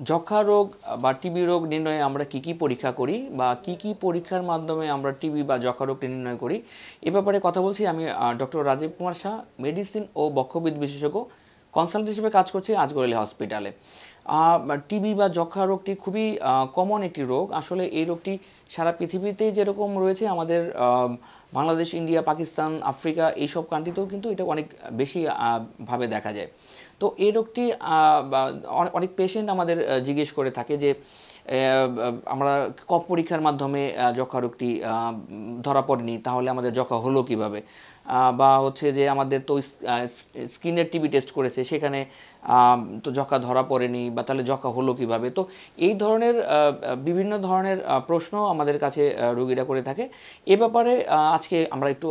যক্ষা রোগ বা টিবি রোগ নির্ণয়ে আমরা কি পরীক্ষা করি বা কি পরীক্ষার মাধ্যমে আমরা টিবি বা যক্ষা রোগটি নির্ণয় করি এ ব্যাপারে কথা বলছি। আমি ডক্টর রাজীব কুমার সাহা, মেডিসিন ও বক্ষবিদ বিশেষজ্ঞ, কনসালটেন্ট হিসেবে কাজ করছি আজগরআলী হসপিটালে। টিবি বা যক্ষা রোগটি খুবই কমন একটি রোগ। আসলে এই রোগটি সারা পৃথিবীতে যেরকম রয়েছে, আমাদের বাংলাদেশ, ইন্ডিয়া, পাকিস্তান, আফ্রিকা এইসব কান্ট্রিতেও কিন্তু এটা অনেক বেশি ভাবে দেখা যায়। তো এই রোগটি অনেক পেশেন্ট আমাদের জিজ্ঞেস করে থাকে যে আমরা কফ পরীক্ষার মাধ্যমে যক্ষা রোগটি ধরা পড়েনি, তাহলে আমাদের যক্ষা হলো কিভাবে, বা হচ্ছে যে আমাদের তো স্কিনের টিবি টেস্ট করেছে, সেখানে তো যক্ষা ধরা পড়েনি, বা তাহলে যক্ষা হলো কিভাবে। তো এই ধরনের বিভিন্ন ধরনের প্রশ্ন আমাদের কাছে রোগীরা করে থাকে। এ ব্যাপারে আজকে আমরা একটু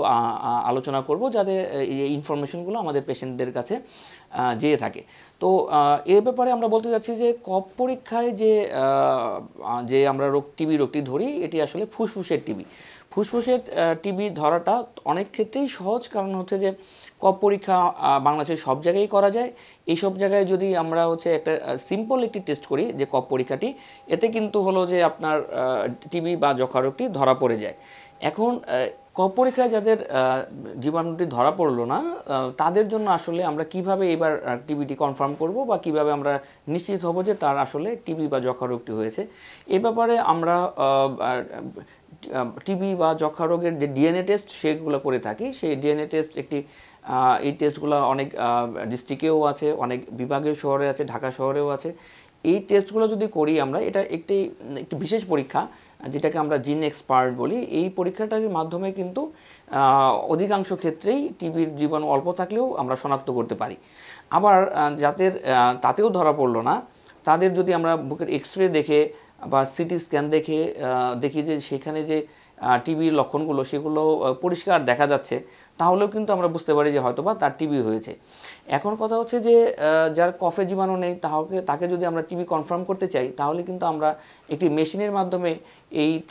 আলোচনা করব, যাতে এই ইনফরমেশনগুলো আমাদের পেশেন্টদের কাছে যেয়ে থাকে। তো এ ব্যাপারে আমরা বলতে যাচ্ছি যে কফ পরীক্ষায় যে আমরা টিবি রোগটি ধরি, এটি আসলে ফুসফুসের টিবি। ফুসফুসের টিবি ধরাটা অনেক ক্ষেত্রেই সহজ, কারণ হচ্ছে যে কফ পরীক্ষা বাংলাদেশের সব জায়গায় করা যায়। এই সব জায়গায় যদি আমরা হচ্ছে একটা সিম্পল একটি টেস্ট করি, যে কফ পরীক্ষাটি, এতে কিন্তু হলো যে আপনার টিবি বা যক্ষা রোগটি ধরা পড়ে যায়। এখন কফ পরীক্ষায় যাদের জীবাণুটি ধরা পড়লো না, তাদের জন্য আসলে আমরা কিভাবে এবার টিবিটি কনফার্ম করব, বা কিভাবে আমরা নিশ্চিত হব যে তার আসলে টিবি বা যক্ষা রোগটি হয়েছে। এ ব্যাপারে আমরা টিবি বা যক্ষা রোগের যে ডিএনএ টেস্ট সেগুলো করে থাকি। সেই ডিএনএ টেস্ট এই টেস্টগুলো অনেক ডিস্ট্রিক্টেও আছে, অনেক বিভাগীয় শহরে আছে, ঢাকা শহরেও আছে। এই টেস্টগুলো যদি করি আমরা, এটা একটি বিশেষ পরীক্ষা, যেটাকে আমরা জিন এক্সপার্ট বলি। এই পরীক্ষাটার মাধ্যমে কিন্তু অধিকাংশ ক্ষেত্রেই টিবির জীবাণু অল্প থাকলেও আমরা শনাক্ত করতে পারি। আবার যাদের তাতেও ধরা পড়লো না, তাদের যদি আমরা বুকের এক্সরে দেখে বা সিটি স্ক্যান দেখি যে সেখানে যে টিবির লক্ষণগুলো সেগুলো পরিষ্কার দেখা যাচ্ছে, তাহলেও কিন্তু আমরা বুঝতে পারি যে হয়তোবা তার টিবি হয়েছে। এখন কথা হচ্ছে যে যার কফে জীবাণু নেই, তাকে যদি আমরা টিবি কনফার্ম করতে চাই, তাহলে কিন্তু আমরা একটি মেশিনের মাধ্যমে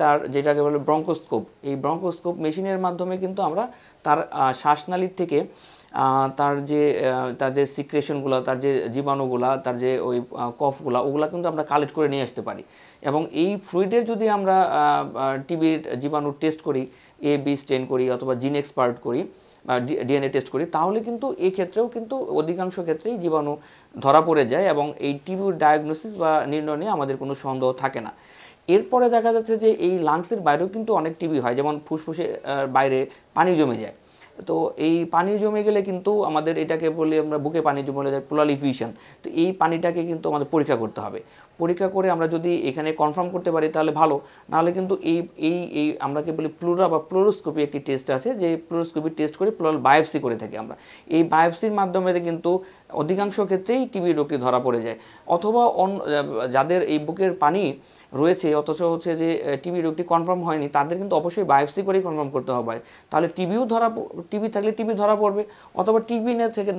তার যেটাকে বলে ব্রঙ্কোস্কোপ, এই ব্রঙ্কোস্কোপ মেশিনের মাধ্যমে কিন্তু আমরা তার শ্বাসনালীর থেকে তার যে সিক্রেশনগুলো, তার যে জীবাণুগুলা, তার যে ওই কফগুলা, ওগুলা কিন্তু আমরা কালেক্ট করে নিয়ে আসতে পারি। এবং এই ফ্লুইডের যদি আমরা টিবির জীবাণু টেস্ট করি, বি স্টেন করি অথবা জিন এক্সপার্ট করি বা ডিএনএ টেস্ট করি, তাহলে কিন্তু এই ক্ষেত্রেও কিন্তু অধিকাংশ ক্ষেত্রেই জীবাণু ধরা পড়ে যায়, এবং এই টিবির ডায়াগনোসিস বা নির্ণয় নিয়ে আমাদের কোনো সন্দেহ থাকে না। এরপরে দেখা যাচ্ছে যে এই লাংসের বাইরেও কিন্তু অনেক টিবি হয়, যেমন ফুসফুসের বাইরে পানি জমে যায়। তো এই পানি জমে গেলে কিন্তু আমাদের এটাকে বলি আমরা বুকে পানি জমে যায়, প্লুরাল এফিউশন। তো এই পানিটাকে কিন্তু আমাদের পরীক্ষা করতে হবে। পরীক্ষা করে আমরা যদি এখানে কনফার্ম করতে পারি তাহলে ভালো, নাহলে কিন্তু এই আমরাকে বলি প্লুরা বা প্লোরোস্কোপি একটি টেস্ট আছে, যে প্লোরোস্কোপি টেস্ট করে প্লুরাল বায়োপসি করে থাকি আমরা। এই বায়োপসির মাধ্যমে কিন্তু অধিকাংশ ক্ষেত্রেই টিবি রোগটি ধরা পড়ে যায়। অথবা যাদের এই বুকের পানি রয়েছে অথচ হচ্ছে যে টিবি রোগটি কনফার্ম হয়নি, তাদের কিন্তু অবশ্যই বায়োপসি করেই কনফার্ম করতে হবে। তাহলে টিবি থাকলে টিবি ধরা পড়বে, অথবা টিবি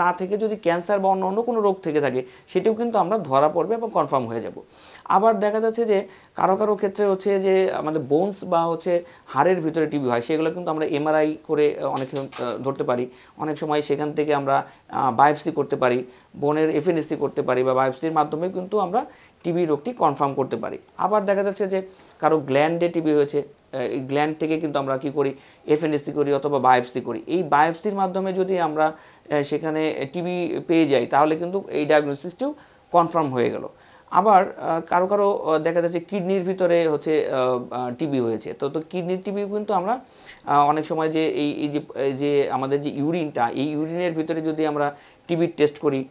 না থেকে যদি ক্যান্সার বা অন্য কোনো রোগ থেকে থাকে, সেটিও কিন্তু আমরা ধরা পড়বে এবং কনফার্ম হয়ে যাব। আবার দেখা যাচ্ছে যে কারো ক্ষেত্রে হচ্ছে যে আমাদের বোনস বা হচ্ছে হাড়ের ভিতরে টিবি হয়, সেগুলো কিন্তু আমরা এমআরআই করে অনেক ধরতে পারি। অনেক সময় সেখান থেকে আমরা বায়োপসি করতে পারি, বোনের এফএনএসি করতে পারি, বা বায়োপসির মাধ্যমে কিন্তু আমরা টিবি রোগটি কনফার্ম করতে পারি। আবার দেখা যাচ্ছে যে কারো গ্ল্যান্ডে টিবি হয়েছে, এই গ্ল্যান্ড থেকে কিন্তু আমরা কি করি, এফএনএসি করি অথবা বায়োপসি করি। এই বায়োপসির মাধ্যমে যদি আমরা সেখানে টিবি পেয়ে যাই, তাহলে কিন্তু এই ডায়াগনোসিসটিও কনফার্ম হয়ে গেল। আবার কারো দেখা যাচ্ছে কিডনির ভিতরে হচ্ছে টিবি হয়েছে, তো কিডনির টিবি কিন্তু আমরা অনেক সময় যে এই যে আমাদের যে ইউরিনটা, এই ইউরিনের ভিতরে যদি আমরা টিবির টেস্ট করি,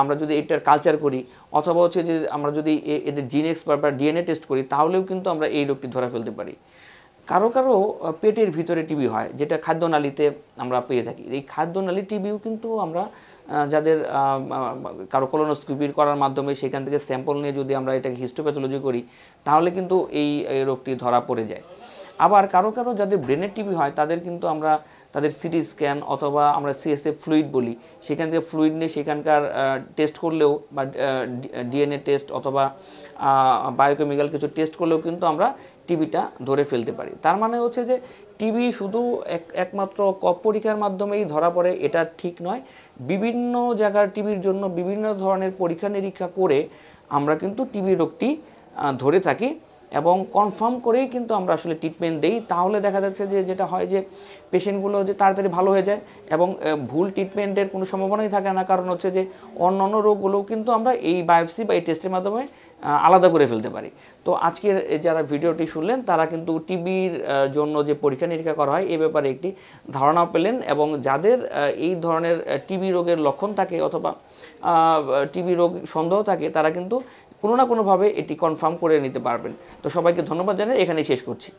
আমরা যদি এটার কালচার করি, অথবা হচ্ছে যে আমরা যদি এদের জিন এক্সপার্ট বা ডিএনএ টেস্ট করি, তাহলেও কিন্তু আমরা এই রোগটি ধরা ফেলতে পারি। কারো পেটের ভিতরে টিবি হয়, যেটা খাদ্যনালীতে আমরা পেয়ে থাকি। এই খাদ্যনালী টিবিও কিন্তু আমরা যাদের কারো কোলোনোস্কোপি করার মাধ্যমে সেখান থেকে স্যাম্পল নিয়ে যদি আমরা এটাকে হিস্টোপ্যাথোলজি করি, তাহলে কিন্তু এই রোগটি ধরা পড়ে যায়। আবার কারো যাদের ব্রেনের টিবি হয়, তাদের কিন্তু আমরা তাদের সিটি স্ক্যান অথবা আমরা সিএসএফ ফ্লুইড বলি, সেখান থেকে ফ্লুইড নিয়ে সেখানকার টেস্ট করলেও, বা ডিএনএ টেস্ট অথবা বায়োকেমিক্যাল কিছু টেস্ট করলেও কিন্তু আমরা টিবিটা ধরে ফেলতে পারি। তার মানে হচ্ছে যে টিবি শুধু একমাত্র কফ পরীক্ষার মাধ্যমেই ধরা পড়ে এটা ঠিক নয়। বিভিন্ন জায়গার টিবির জন্য বিভিন্ন ধরনের পরীক্ষা নিরীক্ষা করে আমরা কিন্তু টিবি রোগটি ধরে থাকি এবং কনফার্ম করেই কিন্তু আমরা আসলে ট্রিটমেন্ট দেই। তাহলে দেখা যাচ্ছে যে যেটা হয় যে পেশেন্টগুলো যে তাড়াতাড়ি ভালো হয়ে যায় এবং ভুল ট্রিটমেন্টের কোনো সম্ভাবনাই থাকে না। কারণ হচ্ছে যে অন্যান্য রোগগুলোও কিন্তু আমরা এই বায়োপসি বা এই টেস্টের মাধ্যমে আলাদা করে ফেলতে পারি। তো আজকের যারা ভিডিওটি শুনলেন তারা কিন্তু টিবির জন্য যে পরীক্ষা নিরীক্ষা করা হয় এ ব্যাপারে একটি ধারণা পেলেন এবং যাদের এই ধরনের টিবি রোগের লক্ষণ থাকে অথবা টিবি রোগ সন্দেহ থাকে তারা কিন্তু কোনো না কোনোভাবে এটি কনফার্ম করে নিতে পারবেন। তো সবাইকে ধন্যবাদ জানিয়ে এখানেই শেষ করছি।